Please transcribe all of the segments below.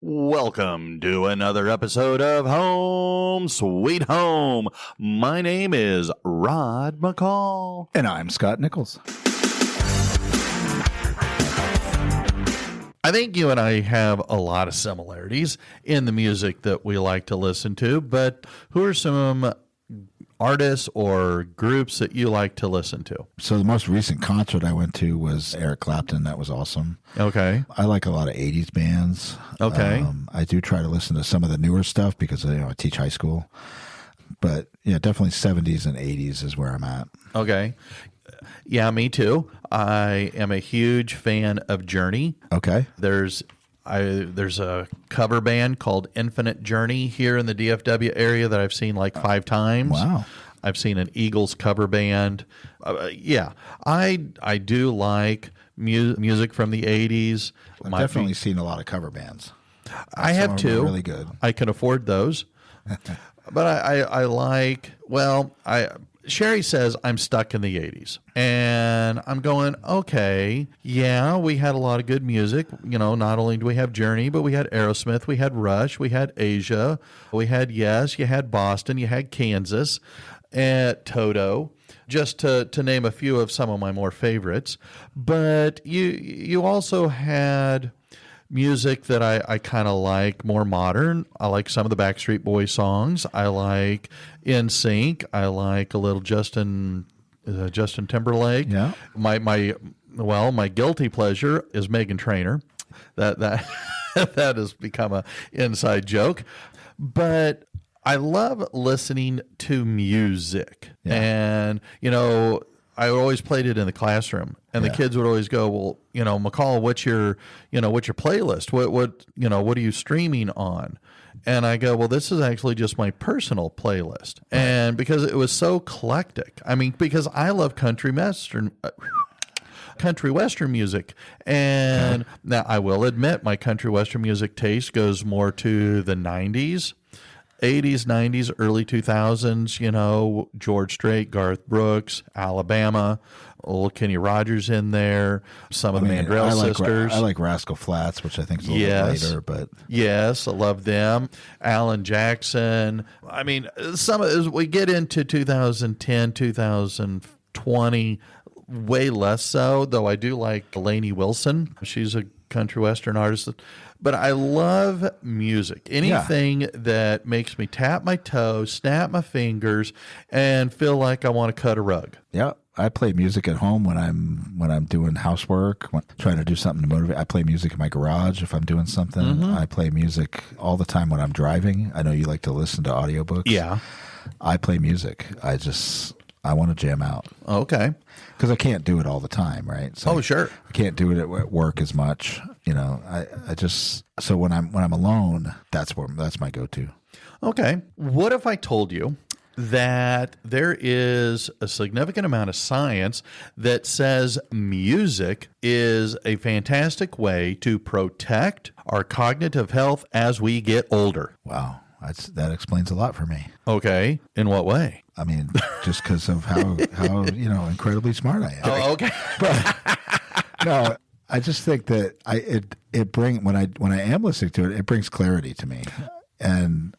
Welcome to another episode of Home Sweet Home. My name is Rod McCall. And I'm Scott Nichols. I think you and I have a lot of similarities in the music that we like to listen to, but who are some artists or groups that you like to listen to? So the most recent concert I went to was Eric Clapton. That was awesome. Okay. I like a lot of 80s bands. Okay. I do try to listen to some of the newer stuff because I teach high school. But yeah, definitely 70s and 80s is where I'm at. Okay. Yeah, me too. I am a huge fan of Journey. Okay. There's a cover band called Infinite Journey here in the DFW area that I've seen like 5 times. Wow. I've seen an Eagles cover band. Yeah, I do like music from the 80s. I've definitely seen a lot of cover bands. I have too. Really good. I can afford those. But I like, Sherry says I'm stuck in the 80s. And I'm going, okay, yeah, we had a lot of good music. Not only do we have Journey, but we had Aerosmith, we had Rush, we had Asia, we had Yes, you had Boston, you had Kansas, and Toto, just to name a few of some of my more favorites. But you also had music that I kind of like, more modern. I like some of the Backstreet Boys songs. I like NSYNC. I like a little Justin Timberlake. Yeah. My guilty pleasure is Meghan Trainor. That that has become a inside joke. But I love listening to music. Yeah. And I always played it in the classroom, and the kids would always go, "Well, McCall, what's your playlist? What are you streaming on?" And I go, "Well, this is actually just my personal playlist." Right. And because it was so eclectic, because I love country western music. And now I will admit my country western music taste goes more to the 90s. 80s, 90s, early 2000s, George Strait, Garth Brooks, Alabama, old Kenny Rogers in there, some of the Mandrell sisters. I like Rascal Flatts, which I think is a little bit later, but yes, I love them. Alan Jackson. As we get into 2010, 2020, way less so, though I do like Lainey Wilson. She's a country western artist. But I love music. Anything that makes me tap my toes, snap my fingers, and feel like I want to cut a rug. Yeah, I play music at home when I'm doing housework, trying to do something to motivate. I play music in my garage if I'm doing something. Mm-hmm. I play music all the time when I'm driving. I know you like to listen to audiobooks. Yeah. I play music. I want to jam out. Okay. Because I can't do it all the time, right? So sure. I can't do it at work as much. So when I'm alone, that's my go-to. Okay. What if I told you that there is a significant amount of science that says music is a fantastic way to protect our cognitive health as we get older? Wow. That explains a lot for me. Okay. In what way? Just because of how incredibly smart I am. Oh, okay. But no, I just think that it brings when I am listening to it, it brings clarity to me, and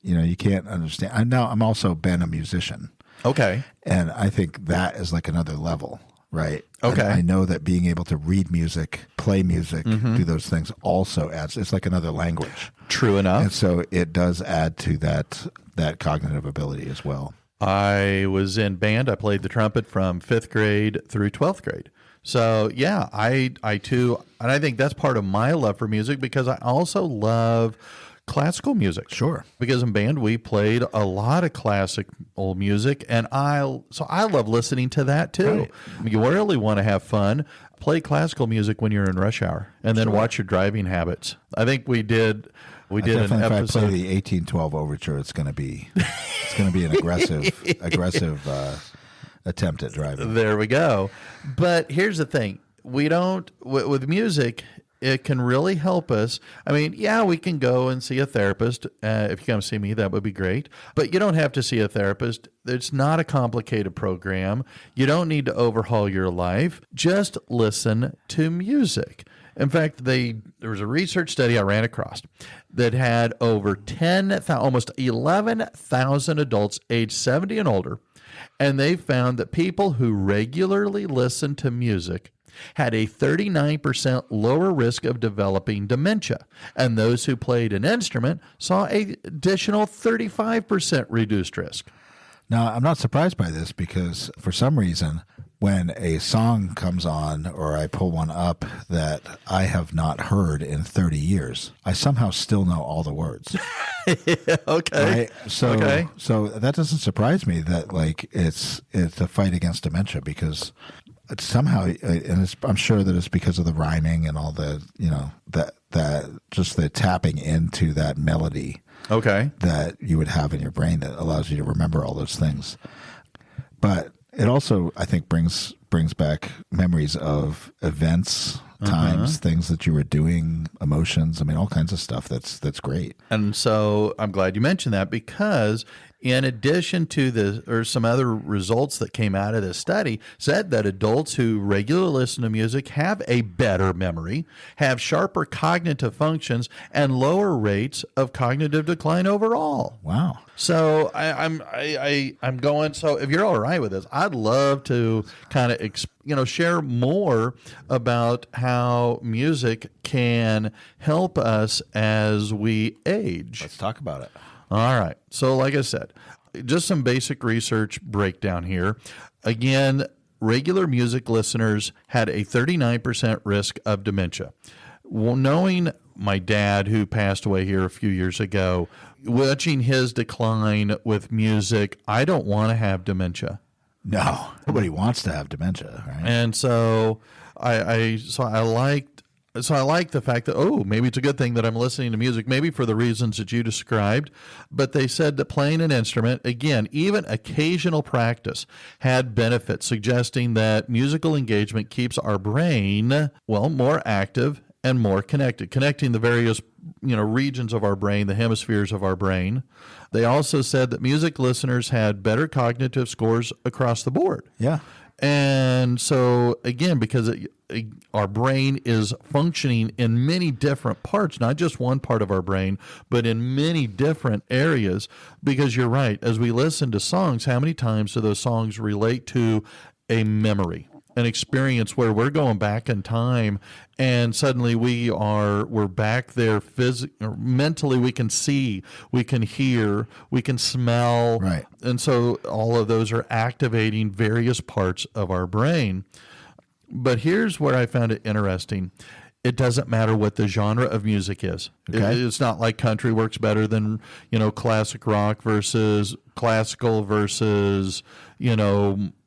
you can't understand. I'm also been a musician. Okay. And I think that is like another level, right? Okay. I know that being able to read music, play music, do those things also adds. It's like another language. True enough. And so it does add to that cognitive ability as well. I was in band. I played the trumpet from 5th grade through 12th grade. So, yeah, I too, and I think that's part of my love for music because I also love classical music. Sure. Because in band, we played a lot of classic old music, and I love listening to that too. Right. You really want to have fun. Play classical music when you're in rush hour, and then watch your driving habits. I think we did an episode. If I play the 1812 overture, it's going to be an aggressive attempt at driving. There we go. But here's the thing: we don't with music. It can really help us. We can go and see a therapist. If you come see me, that would be great. But you don't have to see a therapist. It's not a complicated program. You don't need to overhaul your life. Just listen to music. In fact, there was a research study I ran across that had over 10,000, almost 11,000 adults aged 70 and older, and they found that people who regularly listened to music had a 39% lower risk of developing dementia, and those who played an instrument saw an additional 35% reduced risk. Now, I'm not surprised by this because for some reason, when a song comes on or I pull one up that I have not heard in 30 years, I somehow still know all the words. Okay. Right? So that doesn't surprise me that like it's a fight against dementia because it's somehow, and I'm sure that it's because of the rhyming and all the, that just the tapping into that melody. Okay. That you would have in your brain that allows you to remember all those things. But it also, I think, brings back memories of events, times, things that you were doing, emotions. I mean, all kinds of stuff. That's great. And so I'm glad you mentioned that because in addition to some other results that came out of this study said that adults who regularly listen to music have a better memory, have sharper cognitive functions, and lower rates of cognitive decline overall. Wow. So I'm going. So if you're all right with this, I'd love to kind of share more about how music can help us as we age. Let's talk about it. All right. So like I said, just some basic research breakdown here. Again, regular music listeners had a 39% risk of dementia. Well, knowing my dad, who passed away here a few years ago, watching his decline with music, I don't want to have dementia. No, nobody wants to have dementia, right? And so I like the fact that, maybe it's a good thing that I'm listening to music, maybe for the reasons that you described. But they said that playing an instrument, again, even occasional practice, had benefits, suggesting that musical engagement keeps our brain, more active and more connected, connecting the various regions of our brain, the hemispheres of our brain. They also said that music listeners had better cognitive scores across the board. Yeah. And so, again, because our brain is functioning in many different parts, not just one part of our brain, but in many different areas, because you're right, as we listen to songs, how many times do those songs relate to a memory, an experience where we're going back in time and suddenly we're back there mentally, we can see, we can hear, we can smell. Right. And so all of those are activating various parts of our brain. But here's where I found it interesting. It doesn't matter what the genre of music is. Okay. It's not like country works better than, classic rock versus classical versus,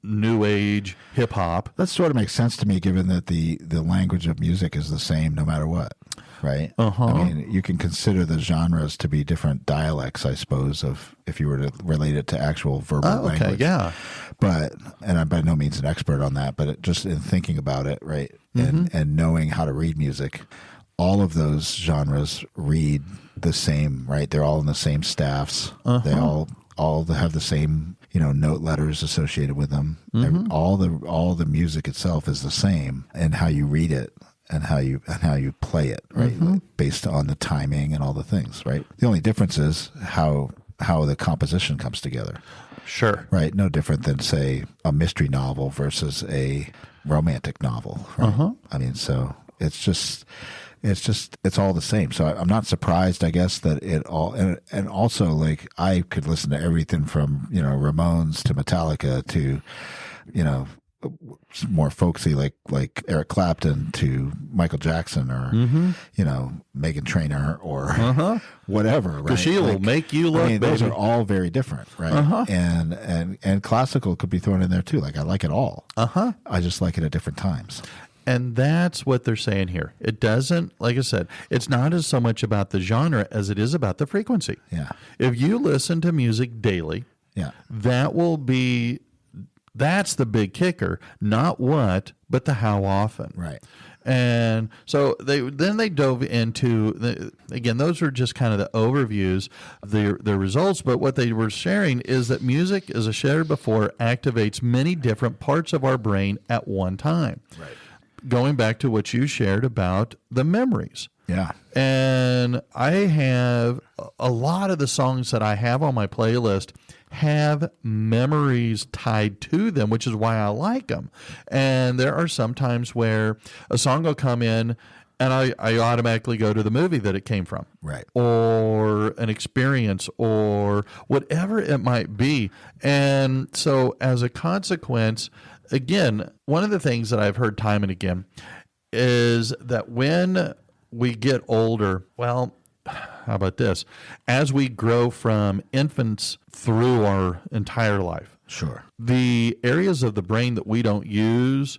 new age hip hop. That sort of makes sense to me, given that the language of music is the same no matter what, right? I mean, you can consider the genres to be different dialects, I suppose, of if you were to relate it to actual verbal language. Yeah. But, and I'm by no means an expert on that, but just in thinking about it, right, and knowing how to read music, all of those genres read the same, right? They're all in the same staffs. They all have the same, note letters associated with them. All the music itself is the same, and how you read it and how you play it, right? Based on the timing and all the things, right? The only difference is how the composition comes together. Sure. Right. No different than, say, a mystery novel versus a romantic novel. Right? I mean, so it's all the same. So I'm not surprised, I guess, that it all, and also, like, I could listen to everything from, Ramones to Metallica to, more folksy like Eric Clapton to Michael Jackson or Meghan Trainor or whatever, right? Because she will make you look. I mean, those are all very different, right? And classical could be thrown in there too. Like, I like it all. I just like it at different times. And that's what they're saying here. It doesn't, like I said, it's not as so much about the genre as it is about the frequency. Yeah. If you listen to music daily, that's the big kicker. Not what, but the how often. Right. And so they dove into, again, those are just kind of the overviews of their results. But what they were sharing is that music, as I shared before, activates many different parts of our brain at one time. Right. going back to what you shared about the memories. Yeah. And I have a lot of the songs that I have on my playlist have memories tied to them, which is why I like them. And there are some times where a song will come in and I automatically go to the movie that it came from. Right. Or an experience or whatever it might be. And so as a consequence, again, one of the things that I've heard time and again is that when we get older, well, how about this? As we grow from infants through our entire life, Sure. the areas of the brain that we don't use,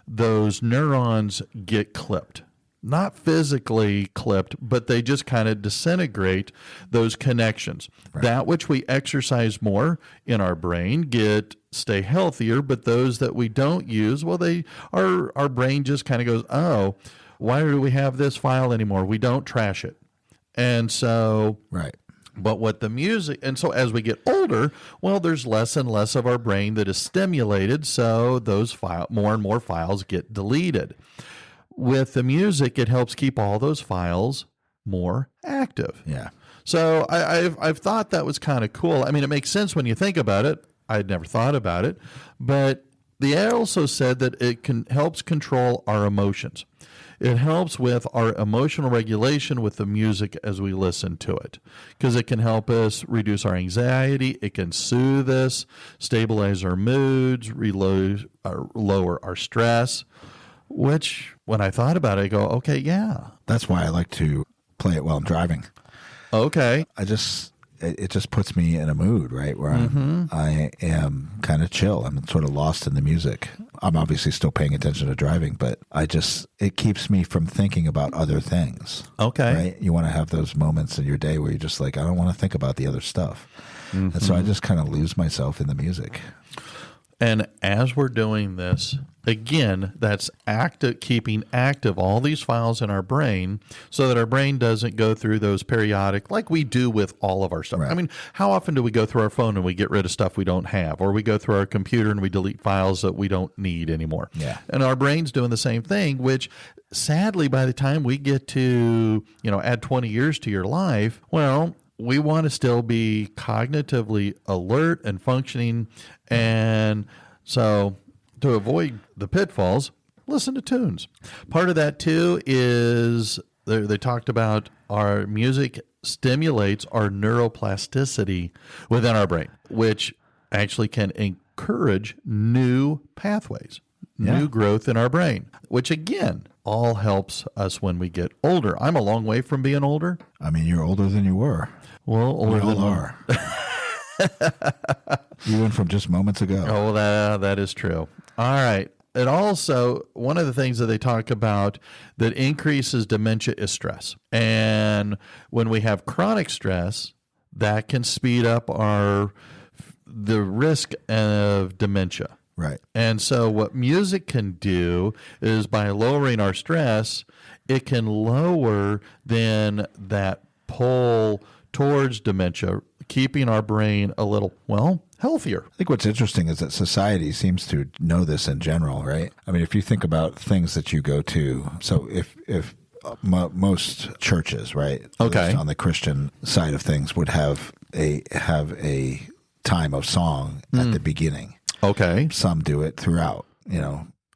those neurons get clipped. Not physically clipped, but they just kind of disintegrate those connections. Right. That which we exercise more in our brain stay healthier, but those that we don't use, well, our brain just kind of goes, oh, why do we have this file anymore? We don't trash it. And so, right. But what the music, and so as we get older, well, there's less and less of our brain that is stimulated, so those more and more files get deleted. With the music, it helps keep all those files more active. Yeah. So I've thought that was kind of cool. I mean, it makes sense when you think about it. I had never thought about it, but they also said that it helps control our emotions. It helps with our emotional regulation with the music as we listen to it, because it can help us reduce our anxiety. It can soothe us, stabilize our moods, lower our stress, which when I thought about it, I go, okay, yeah. That's why I like to play it while I'm driving. Okay. It just puts me in a mood, right, where I am kind of chill. I'm sort of lost in the music. I'm obviously still paying attention to driving, but it keeps me from thinking about other things. Okay. Right? You want to have those moments in your day where you're just like, I don't want to think about the other stuff. And so I just kind of lose myself in the music. And as we're doing this, again, that's keeping active all these files in our brain so that our brain doesn't go through those periodic, like we do with all of our stuff. Right. I mean, how often do we go through our phone and we get rid of stuff we don't have? Or we go through our computer and we delete files that we don't need anymore? Yeah. And our brain's doing the same thing, which sadly, by the time we get to, add 20 years to your life, well, we want to still be cognitively alert and functioning. And so to avoid the pitfalls, listen to tunes. Part of that, too, is they talked about our music stimulates our neuroplasticity within our brain, which actually can encourage new pathways, new growth in our brain, which, again, all helps us when we get older. I'm a long way from being older. I mean, you're older than you were. Well, older We than all are. Even from just moments ago. Oh, that is true. All right. And also, one of the things that they talk about that increases dementia is stress. And when we have chronic stress, that can speed up the risk of dementia. Right. And so what music can do is by lowering our stress, it can lower then that pull towards dementia, keeping our brain a little, healthier. I think what's interesting is that society seems to know this in general, right? I mean, if you think about things that you go to, so if most churches, right, okay, on the Christian side of things, would have a time of song at the beginning. Okay. Some do it throughout,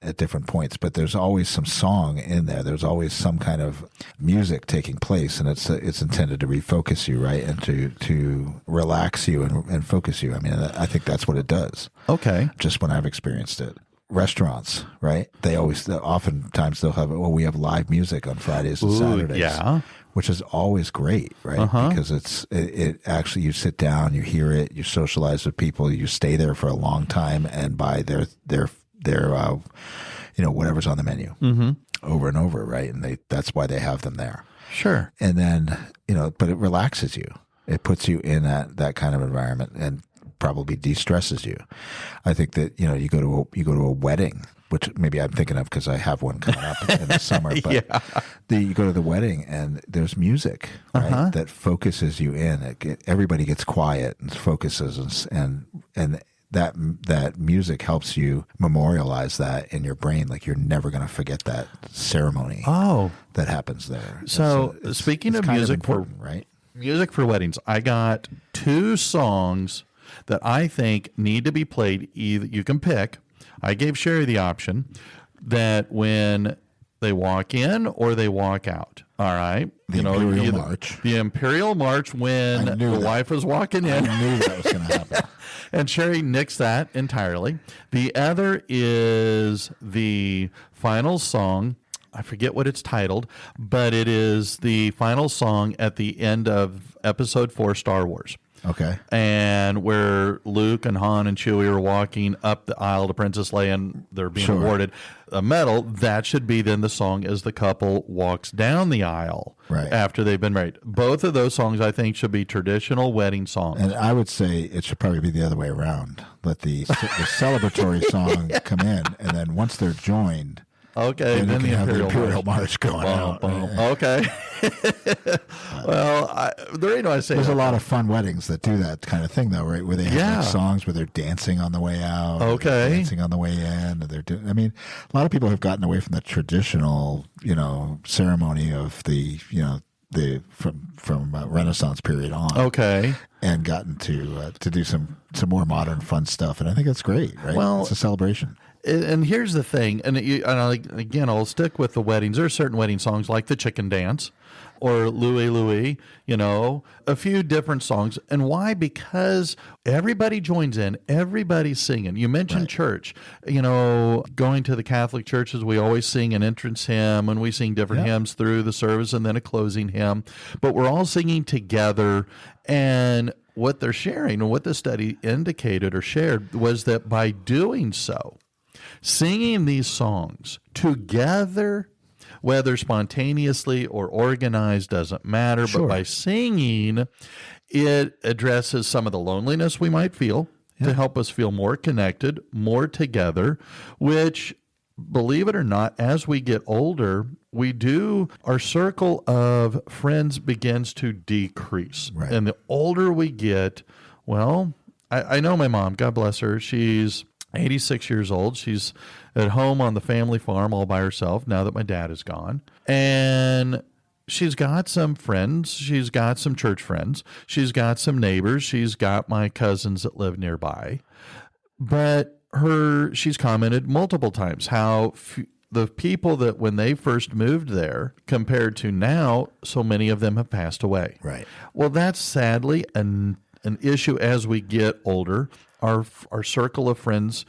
at different points, but there's always some song in there. There's always some kind of music taking place, and it's intended to refocus you, right, and to relax you and focus you. I mean, I think that's what it does. Okay. Just when I've experienced it. Restaurants, right? Oftentimes they'll have, we have live music on Fridays and Saturdays. Yeah. Which is always great, right? Because it actually, you sit down, you hear it, you socialize with people, you stay there for a long time and buy their whatever's on the menu over and over, right? And that's why they have them there. Sure. And then, but it relaxes you. It puts you in that kind of environment and probably de-stresses you. I think that, you go to a wedding, which maybe I'm thinking of because I have one coming up in the summer, but you go to the wedding and there's music, right, that focuses you in. Everybody gets quiet and focuses and that music helps you memorialize that in your brain. Like you're never going to forget that ceremony that happens there. So speaking of music important, right? Music for weddings, I got 2 songs that I think need to be played. Either you can pick. I gave Sherry the option that when they walk in or they walk out. All right. The Imperial March. The Imperial March when the wife was walking in. I knew that was going to happen. And Sherry nixed that entirely. The other is the final song. I forget what it's titled, but it is the final song at the end of Episode 4, Star Wars. Okay. And where Luke and Han and Chewie are walking up the aisle to Princess Leia and they're being awarded a medal, that should be then the song as the couple walks down the aisle after they've been married. Both of those songs, I think, should be traditional wedding songs. And I would say it should probably be the other way around. Let the celebratory song come in, and then once they're joined, then the the Imperial March going out. Okay. Well, the reason I say there's a lot of fun weddings that do that kind of thing, though, right? Where they have like songs where they're dancing on the way out, dancing on the way in. They're doing. I mean, a lot of people have gotten away from the traditional, ceremony of the, from Renaissance period on. And gotten to do some more modern fun stuff, and I think that's great, right? Well, it's a celebration. And here's the thing, again, I'll stick with the weddings. There are certain wedding songs like the Chicken Dance or Louie Louie, a few different songs. And why? Because everybody joins in, everybody's singing. You mentioned church, going to the Catholic churches, we always sing an entrance hymn and we sing different hymns through the service and then a closing hymn. But we're all singing together, and what they're sharing and what the study indicated or shared was that by doing so, singing these songs together, whether spontaneously or organized, doesn't matter. But by singing, it addresses some of the loneliness we might feel to help us feel more connected, more together, which, believe it or not, as we get older, our circle of friends begins to decrease. Right. And the older we get, I know my mom, God bless her, she's 86 years old. She's at home on the family farm all by herself now that my dad is gone. And she's got some friends. She's got some church friends. She's got some neighbors. She's got my cousins that live nearby. But she's commented multiple times how the people that when they first moved there compared to now, so many of them have passed away. Right. Well, that's sadly an issue as we get older. Our circle of friends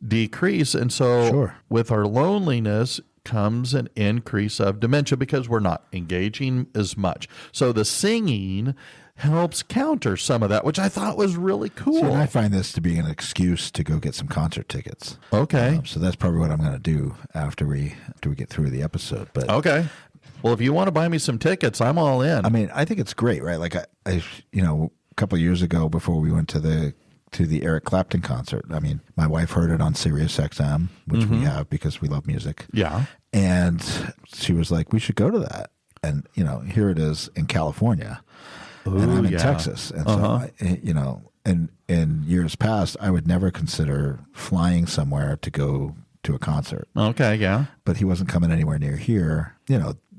decrease. And so with our loneliness comes an increase of dementia because we're not engaging as much. So the singing helps counter some of that, which I thought was really cool. See, and I find this to be an excuse to go get some concert tickets. Okay. So that's probably what I'm going to do after we get through the episode. But okay. Well, if you want to buy me some tickets, I'm all in. I mean, I think it's great, right? Like I a couple of years ago before we went to the Eric Clapton concert. I mean, my wife heard it on Sirius XM, which we have because we love music. Yeah. And she was like, we should go to that. And, here it is in California. Ooh, and I'm in Texas. And so, in years past, I would never consider flying somewhere to go to a concert. Okay, yeah. But he wasn't coming anywhere near here.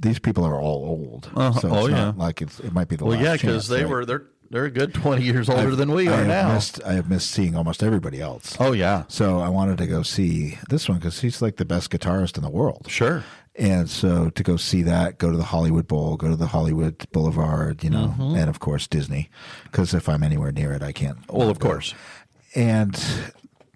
These people are all old. So it's not like it might be the last chance. Well, yeah, because they're a good 20 years older than we are now. I have missed seeing almost everybody else. Oh, yeah. So I wanted to go see this one because he's like the best guitarist in the world. Sure. And so to go see that, go to the Hollywood Bowl, go to the Hollywood Boulevard, and of course Disney, because if I'm anywhere near it, I can't. Well, of course. And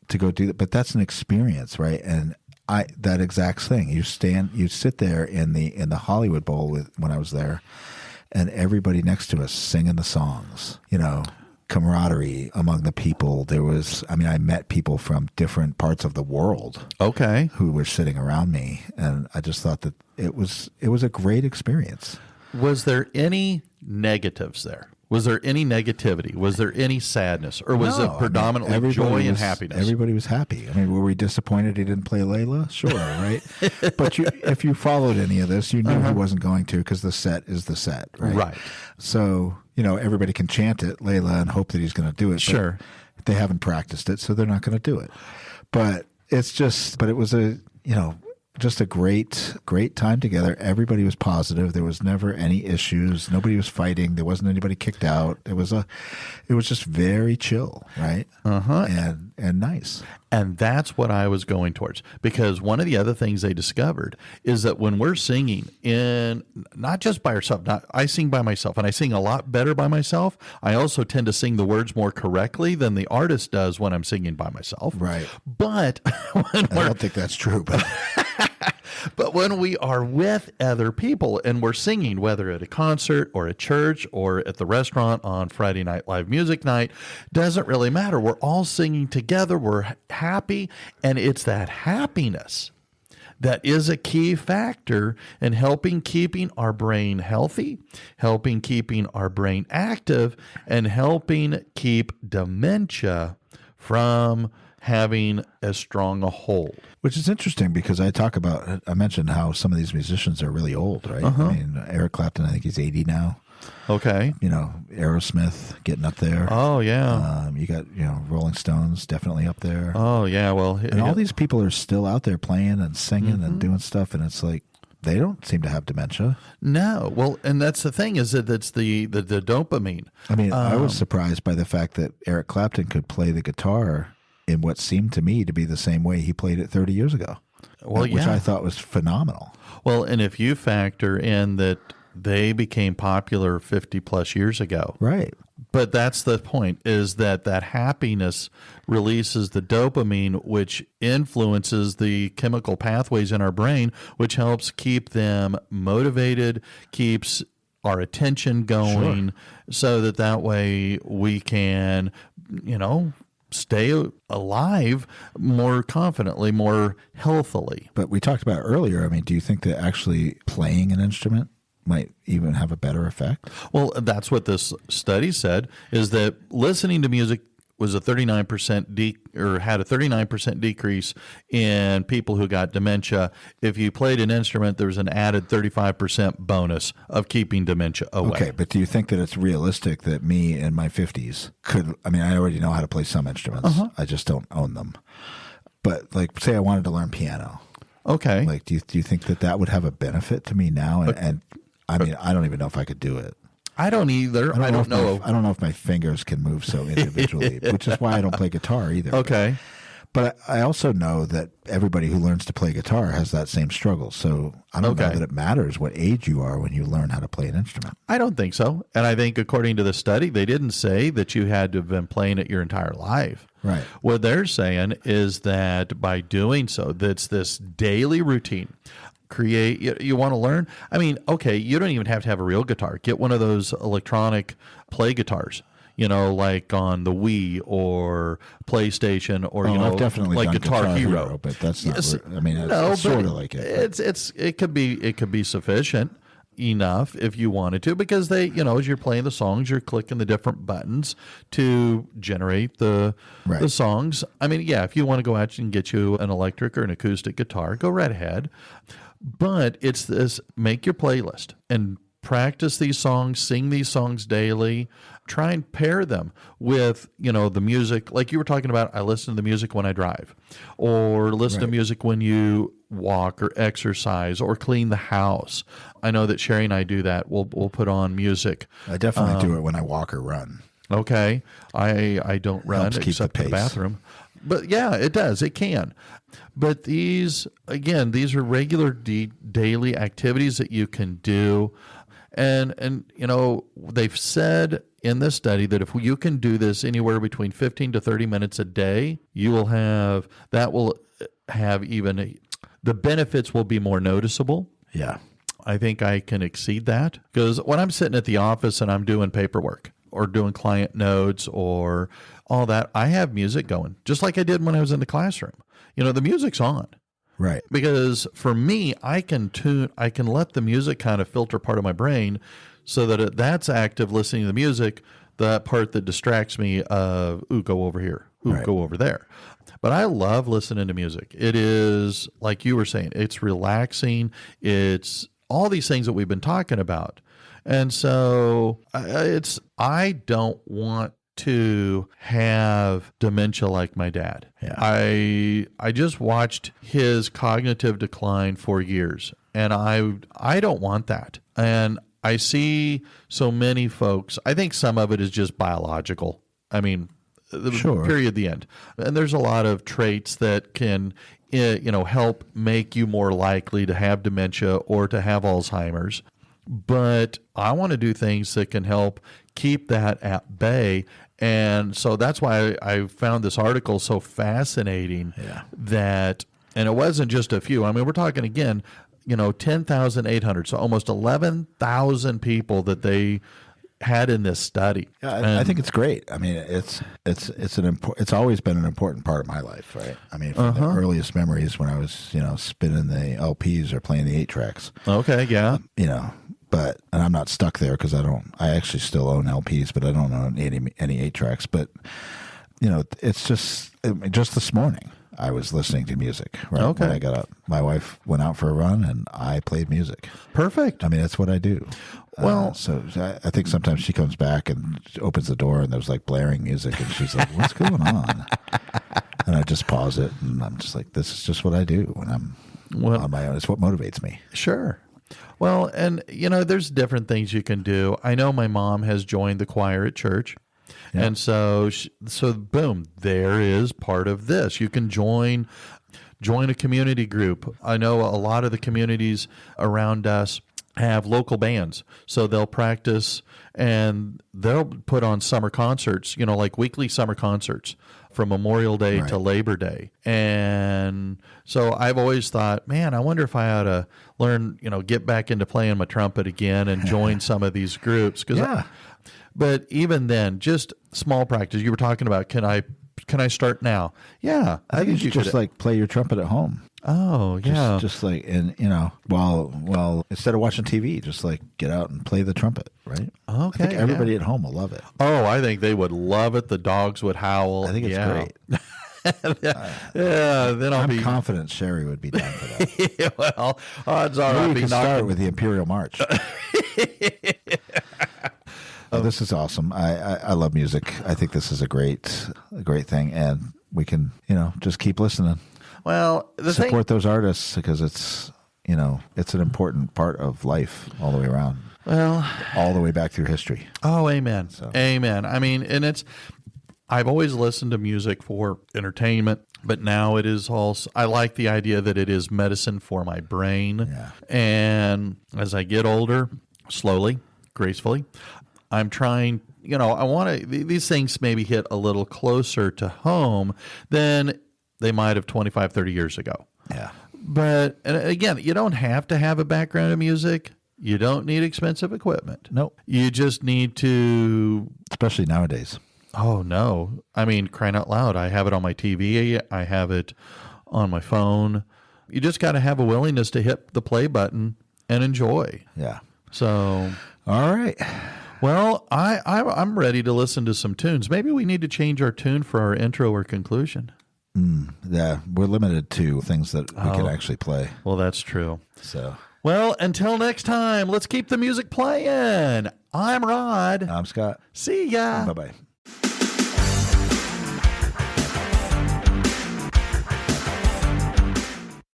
to go do that, but that's an experience, right? And that exact thing. You sit there in the Hollywood Bowl when I was there. And everybody next to us singing the songs, camaraderie among the people. I met people from different parts of the world. Okay. Who were sitting around me. And I just thought that it was a great experience. Was there any negatives there? Was there any negativity? Was there any sadness? Or was it predominantly joy and happiness? Everybody was happy. I mean, were we disappointed he didn't play Layla? Sure, right? But if you followed any of this, you knew he wasn't going to, because the set is the set, right? Right. So, everybody can chant it, Layla, and hope that he's going to do it. Sure. But they haven't practiced it, so they're not going to do it. But it was just a great time together. Everybody was positive. There was never any issues. Nobody was fighting. There wasn't anybody kicked out. It was just very chill, right? And nice. And that's what I was going towards, because one of the other things they discovered is that when we're singing in, not just by ourselves, I sing by myself, and I sing a lot better by myself. I also tend to sing the words more correctly than the artist does when I'm singing by myself. Right. But I don't think that's true, but but when we are with other people and we're singing, whether at a concert or at church or at the restaurant on Friday night live music night, doesn't really matter. We're all singing together. We're happy. And it's that happiness that is a key factor in keeping our brain healthy, helping keeping our brain active, and helping keep dementia from having as strong a hold. Which is interesting, because I mentioned how some of these musicians are really old, right? I mean, Eric Clapton, I think he's 80 now. Okay. Aerosmith getting up there. Oh, yeah. You got, Rolling Stones definitely up there. Oh, yeah. Well, and all these people are still out there playing and singing and doing stuff, and it's like, they don't seem to have dementia. No. Well, and that's the thing, is that it's the dopamine. I mean, I was surprised by the fact that Eric Clapton could play the guitar in what seemed to me to be the same way he played it 30 years ago. Which I thought was phenomenal. Well, and if you factor in that they became popular 50 plus years ago. Right. But that's the point, is that happiness releases the dopamine, which influences the chemical pathways in our brain, which helps keep them motivated, keeps our attention going, so that way we can, stay alive more confidently, more healthily. But we talked about earlier, I mean, do you think that actually playing an instrument might even have a better effect? Well, that's what this study said, is that listening to music was a 39% had a 39% decrease in people who got dementia. If you played an instrument, there was an added 35% bonus of keeping dementia away. Okay, but do you think that it's realistic that me in my 50s I already know how to play some instruments. I just don't own them. But say I wanted to learn piano. Okay. Do you think that would have a benefit to me now? And I mean, I don't even know if I could do it. I don't either. I don't know. I don't know if my fingers can move so individually, which is why I don't play guitar either. Okay. But I also know that everybody who learns to play guitar has that same struggle. So I don't know that it matters what age you are when you learn how to play an instrument. I don't think so. And I think according to the study, they didn't say that you had to have been playing it your entire life. Right. What they're saying is that by doing so, that's this daily routine. You want to learn? I mean, okay, you don't even have to have a real guitar. Get one of those electronic play guitars, like on the Wii or PlayStation, or I've definitely like done Guitar Hero. But that's not. Yes, it's sort of like it. It could be sufficient enough if you wanted to, because they, as you're playing the songs, you're clicking the different buttons to generate the songs. I mean, yeah, if you want to go out and get you an electric or an acoustic guitar, go right ahead. But it's this: make your playlist and practice these songs, sing these songs daily. Try and pair them with, the music. Like you were talking about, I listen to the music when I drive, or listen to music when you walk or exercise or clean the house. I know that Sherry and I do that. We'll put on music. I definitely do it when I walk or run. Okay. I don't run except in the bathroom. But yeah, it does. It can. But these are regular daily activities that you can do. And they've said in this study that if you can do this anywhere between 15 to 30 minutes a day, the benefits will be more noticeable. Yeah. I think I can exceed that, because when I'm sitting at the office and I'm doing paperwork or doing client notes or all that, I have music going, just like I did when I was in the classroom. The music's on. Right. Because for me, I can let the music kind of filter part of my brain so that that's active listening to the music. That part that distracts me of, ooh, go over here, ooh, Right. go over there. But I love listening to music. It is, like you were saying, it's relaxing. It's all these things that we've been talking about. And so I don't want to have dementia like my dad. Yeah. I just watched his cognitive decline for years, and I don't want that. And I see so many folks, I think some of it is just biological. I mean, Sure. period, the end. And there's a lot of traits that can, help make you more likely to have dementia or to have Alzheimer's. But I want to do things that can help keep that at bay. And so that's why I found this article so fascinating. Yeah. And it wasn't just a few. I mean, we're talking again, 10,800, so almost 11,000 people that they had in this study. Yeah, I think it's great. I mean, it's always been an important part of my life, right? I mean, from the earliest memories when I was, spinning the LPs or playing the 8-tracks. Okay, yeah. And I'm not stuck there because I actually still own LPs, but I don't own any 8-tracks. But, it's just this morning I was listening to music, right? Okay. When I got up, my wife went out for a run and I played music. Perfect. I mean, that's what I do. Well, so I think sometimes she comes back and opens the door and there's like blaring music and she's like, what's going on? And I just pause it and I'm just like, this is just what I do when I'm on my own. It's what motivates me. Sure. Well, and there's different things you can do. I know my mom has joined the choir at church. Yeah. And so boom, there is part of this. You can join a community group. I know a lot of the communities around us have local bands. So they'll practice and they'll put on summer concerts, like weekly summer concerts from Memorial Day to Labor Day. And so I've always thought, man, I wonder if I ought to learn, get back into playing my trumpet again and join some of these groups. But even then, just small practice. You were talking about, can I start now? Yeah. I think you just like play your trumpet at home. Oh, yeah. Just like, and while instead of watching TV, just like get out and play the trumpet, right? Okay. I think everybody at home will love it. Oh, I think they would love it. The dogs would howl. I think it's great. Then I'm confident Sherry would be down for that. Well, odds are Maybe we can start with the Imperial March. Oh, this is awesome. I love music. I think this is a great thing, and we can just keep listening. Well, support those artists because it's an important part of life all the way around. Well, all the way back through history. Oh, amen. Amen. I mean, and I've always listened to music for entertainment, but now it is also, I like the idea that it is medicine for my brain. Yeah. And as I get older, slowly, gracefully, I'm trying, I want to, these things maybe hit a little closer to home than they might have 25, 30 years ago. Yeah. But and again, you don't have to have a background in music. You don't need expensive equipment. Nope. You just need to... Especially nowadays. Oh, no. I mean, crying out loud. I have it on my TV. I have it on my phone. You just got to have a willingness to hit the play button and enjoy. Yeah. So... All right. Well, I'm ready to listen to some tunes. Maybe we need to change our tune for our intro or conclusion. Yeah, we're limited to things that we can actually play. Well, that's true. So, well, until next time, let's keep the music playing. I'm Rod. I'm Scott. See ya. Bye-bye.